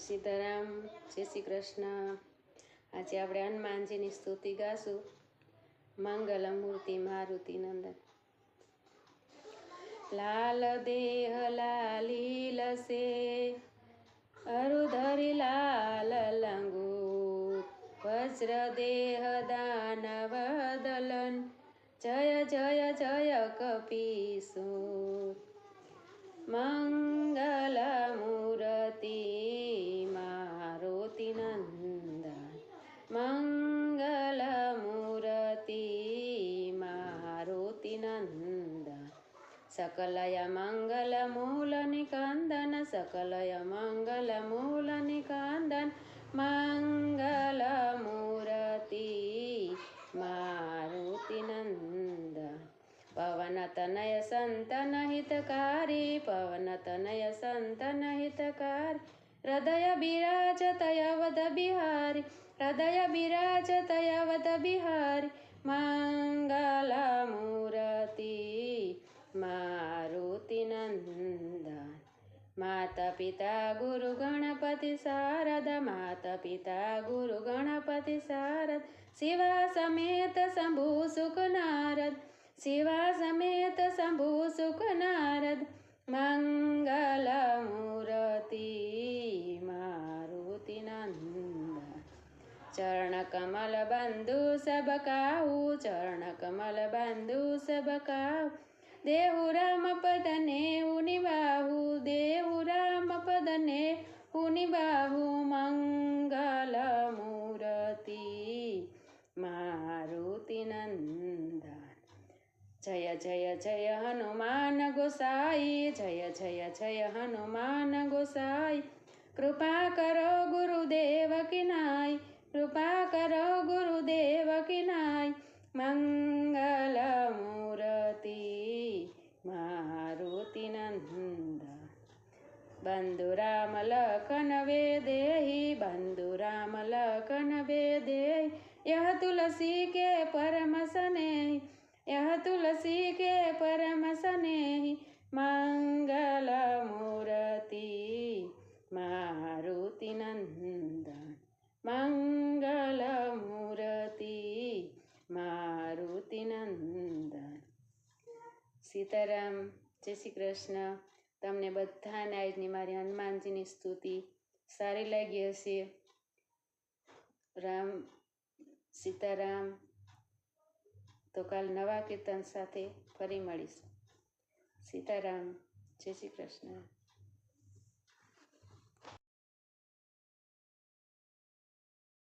સીતારામ, જય શ્રી કૃષ્ણ। આજે આપણે હનુમાનજીની સ્તુતિ ગાશું। મંગલ મૂર્તિ મારુતિ નંદન। લાલ દેહ લાલી લસે, અરુધરી લાલ લંગૂર, વજ્ર દેહ દાનવ દલન, જય જય જય કપીસુર। મંગલ મૂર્તિ મારુતિ નંદન, મંગલ મૂર્તિ મારુતિ નંદન, સકલય મંગલ મૂલ નિકંદન, સકલય મંગલ મૂલ નિકંદન, મંગલ મૂર્તિ મારુતિ નંદન। પવન તનય સંતન હિતકારી, પવન તનય સંતન હિતકારી, હૃદય બિરાજ તયવદ બિહારી, હૃદય બિરાજ તયવદ બિહારી, મંગલ મૂર્તિ મારુતિ નંદન। માતા પિતા ગુરુ ગણપતિ શારદ, માતા પિતા ગુરુ ગણપતિ શારદ, શિવા સમેત શંભુ સુખ નારદ, શિવા સમેત શંભુ સુખ નારદ, મંગલ મૂર્તિ મારુતિ નંદન। ચરણ કમલ બંધુ સબ કાહુ, ચરણ કમલ બંધુ સબ કાહુ, દેહુ રામ પદને ઉનિબાહુ, દેહુ રામ પદને ઉનિબાહુ, મંગલ મૂર્તિ મારુતિ નંદન। જય જય જય હનુમાન ગોસાઈ, જય જય જય હનુમાન ગોસાઈ, કૃપા કરો ગુરુદેવ કી નાઈ, કૃપા કરો ગુરુદેવ કી નાઈ, મંગલ મૂર્તિ મારુતિ નંદન। બંધુ રામ લખન વેદેહી, બંધુ રામ લખન વેદેહી, यह तुलसी के परम स्नेही, यह तुलसी के परम स्नेही, मंगल मूर्ति मारुति नंदन, मंगल मूर्ति मारुति नंदन। सीताराम, जय श्री कृष्ण। तमने बधाने आजनी मारी हनुमानजीनी स्तुति सारी लागी हशे। राम सीताराम। तो काल नवा कीर्तन साथे फरी मळीशुं। सीताराम, जय श्री कृष्ण।